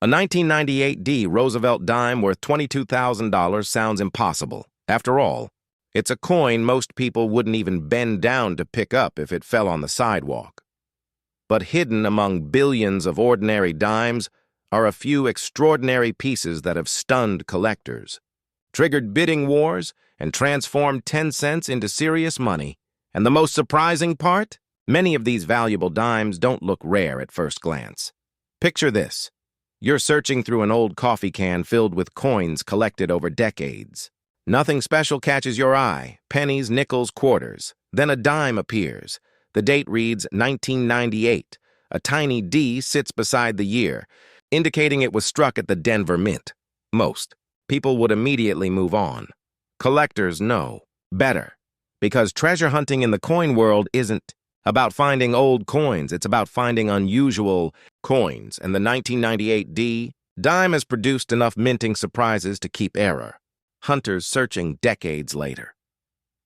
A 1998 D Roosevelt Dime worth $22,000 sounds impossible. After all, it's a coin most people wouldn't even bend down to pick up if it fell on the sidewalk. But hidden among billions of ordinary dimes are a few extraordinary pieces that have stunned collectors, triggered bidding wars, and transformed 10 cents into serious money. And the most surprising part? Many of these valuable dimes don't look rare at first glance. Picture this. You're searching through an old coffee can filled with coins collected over decades. Nothing special catches your eye, pennies, nickels, quarters. Then a dime appears. The date reads 1998. A tiny D sits beside the year, indicating it was struck at the Denver Mint. Most people would immediately move on. Collectors know better, because treasure hunting in the coin world isn't about finding old coins, it's about finding unusual coins, and the 1998 D dime has produced enough minting surprises to keep error. Hunters searching decades later.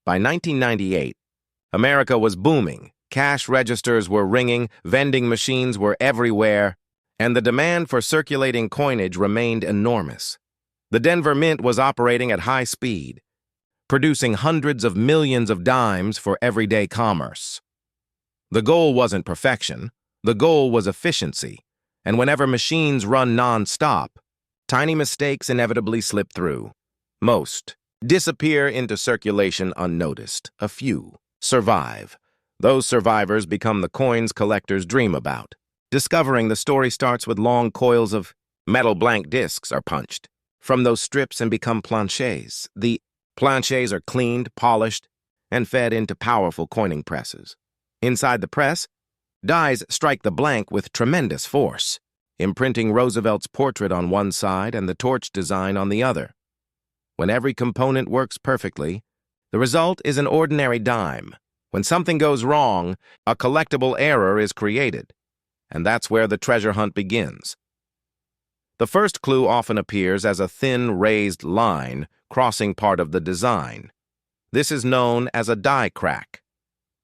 By 1998, America was booming. Cash registers were ringing, vending machines were everywhere, and the demand for circulating coinage remained enormous. The Denver Mint was operating at high speed, producing hundreds of millions of dimes for everyday commerce. The goal wasn't perfection, the goal was efficiency, and whenever machines run non-stop, tiny mistakes inevitably slip through. Most disappear into circulation unnoticed. A few survive. Those survivors become the coins collectors dream about. Discovering the story starts with long coils of metal blank discs are punched from those strips and become planchets. The planchets are cleaned, polished, and fed into powerful coining presses. Inside the press, dies strike the blank with tremendous force, imprinting Roosevelt's portrait on one side and the torch design on the other. When every component works perfectly, the result is an ordinary dime. When something goes wrong, a collectible error is created, and that's where the treasure hunt begins. The first clue often appears as a thin, raised line crossing part of the design. This is known as a die crack.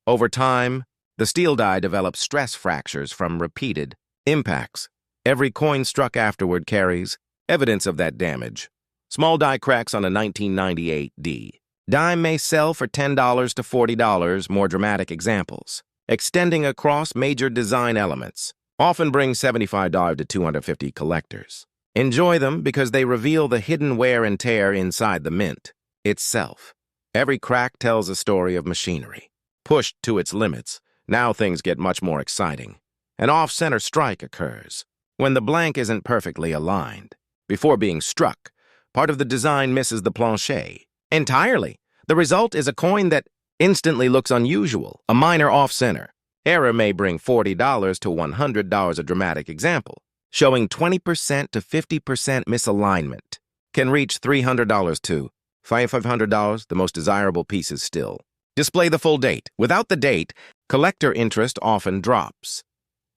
Over time, the steel die develops stress fractures from repeated impacts. Every coin struck afterward carries evidence of that damage. Small die cracks on a 1998 D dime may sell for $10 to $40, more dramatic examples. Extending across major design elements often bring $75 to $250 collectors. Enjoy them because they reveal the hidden wear and tear inside the mint itself. Every crack tells a story of machinery. Pushed to its limits, now things get much more exciting. An off-center strike occurs when the blank isn't perfectly aligned. Before being struck, part of the design misses the planchet entirely. The result is a coin that instantly looks unusual, a minor off-center. Error may bring $40 to $100, a dramatic example. Showing 20% to 50% misalignment can reach $300 to $500, the most desirable pieces still. Display the full date. Without the date, collector interest often drops.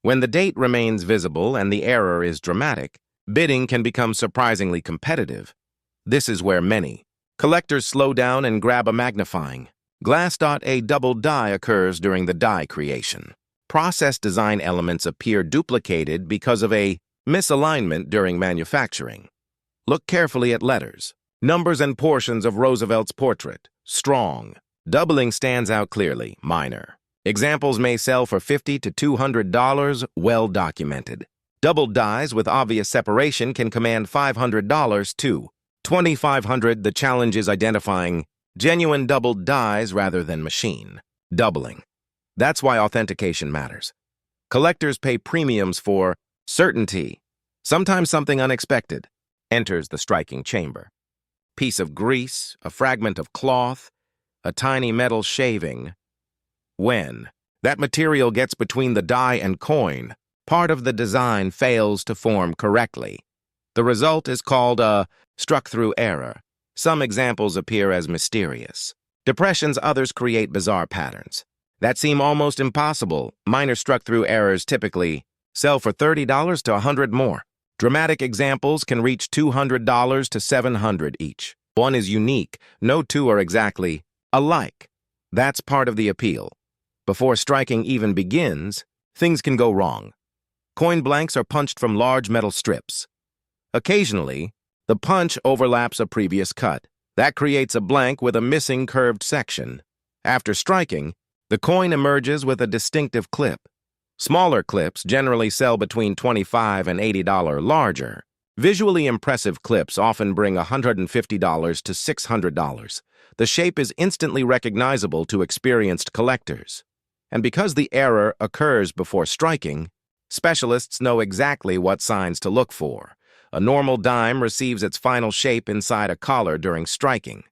When the date remains visible and the error is dramatic, bidding can become surprisingly competitive. This is where many collectors slow down and grab a magnifying glass. A double die occurs during the die creation. Process design elements appear duplicated because of a misalignment during manufacturing. Look carefully at letters, numbers, and portions of Roosevelt's portrait. Strong. Doubling stands out clearly. Minor. Examples may sell for $50 to $200, well documented. Double dies with obvious separation can command $500 to $2,500. The challenge is identifying genuine double dies rather than machine doubling. That's why authentication matters. Collectors pay premiums for certainty. Sometimes something unexpected enters the striking chamber. Piece of grease, a fragment of cloth, a tiny metal shaving. When that material gets between the die and coin, part of the design fails to form correctly. The result is called a struck-through error. Some examples appear as mysterious depressions, others create bizarre patterns that seem almost impossible. Minor struck-through errors typically sell for $30 to $100 more. Dramatic examples can reach $200 to $700 each. One is unique. No two are exactly alike. That's part of the appeal. Before striking even begins, things can go wrong. Coin blanks are punched from large metal strips. Occasionally, the punch overlaps a previous cut. That creates a blank with a missing curved section. After striking, the coin emerges with a distinctive clip. Smaller clips generally sell between $25 and $80 larger. Visually impressive clips often bring $150 to $600. The shape is instantly recognizable to experienced collectors. And because the error occurs before striking, specialists know exactly what signs to look for. A normal dime receives its final shape inside a collar during striking.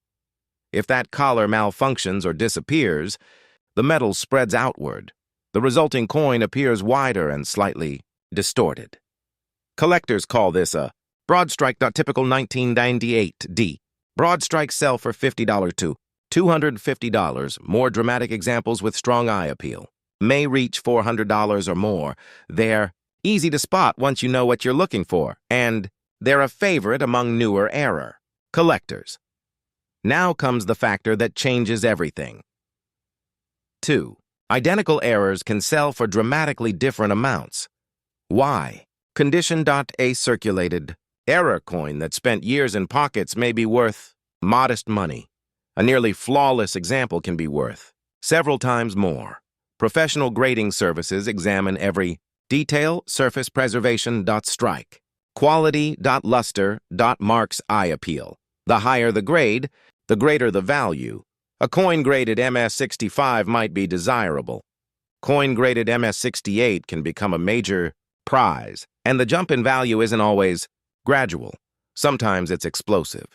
If that collar malfunctions or disappears, the metal spreads outward. The resulting coin appears wider and slightly distorted. Collectors call this a broad strike. Typical 1998D. Broad strikes sell for $50 to $250. More dramatic examples with strong eye appeal may reach $400 or more. They're easy to spot once you know what you're looking for, and they're a favorite among newer era collectors. Now comes the factor that changes everything. 2. Identical errors can sell for dramatically different amounts. Why? Condition. A circulated error coin that spent years in pockets may be worth modest money. A nearly flawless example can be worth several times more. Professional grading services examine every detail. Surface preservation. Strike. Quality. Luster. Marks eye appeal. The higher the grade, the greater the value. A coin graded MS65 might be desirable. Coin graded MS68 can become a major prize, and the jump in value isn't always gradual. Sometimes it's explosive.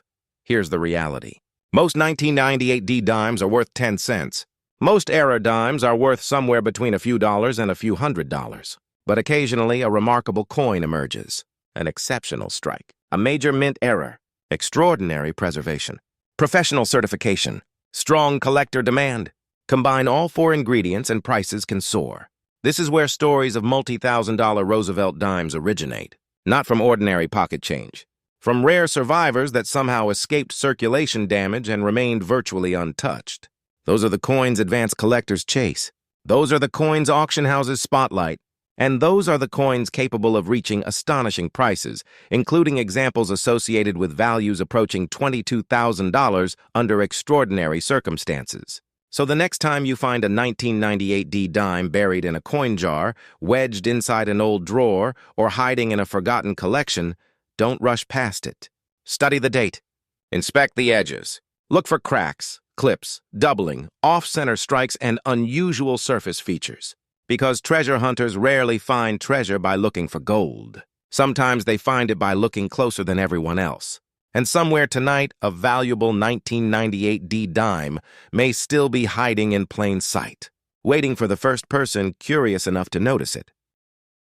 Here's the reality. Most 1998D dimes are worth 10 cents. Most era dimes are worth somewhere between a few dollars and a few $100. But occasionally a remarkable coin emerges. An exceptional strike. A major mint error. Extraordinary preservation. Professional certification. Strong collector demand. Combine all four ingredients and prices can soar. This is where stories of multi-thousand-dollar Roosevelt dimes originate. Not from ordinary pocket change. From rare survivors that somehow escaped circulation damage and remained virtually untouched. Those are the coins advanced collectors chase. Those are the coins auction houses spotlight. And those are the coins capable of reaching astonishing prices, including examples associated with values approaching $22,000 under extraordinary circumstances. So the next time you find a 1998D dime buried in a coin jar, wedged inside an old drawer, or hiding in a forgotten collection, don't rush past it. Study the date. Inspect the edges. Look for cracks, clips, doubling, off-center strikes, and unusual surface features. Because treasure hunters rarely find treasure by looking for gold. Sometimes they find it by looking closer than everyone else. And somewhere tonight, a valuable 1998D dime may still be hiding in plain sight, waiting for the first person curious enough to notice it.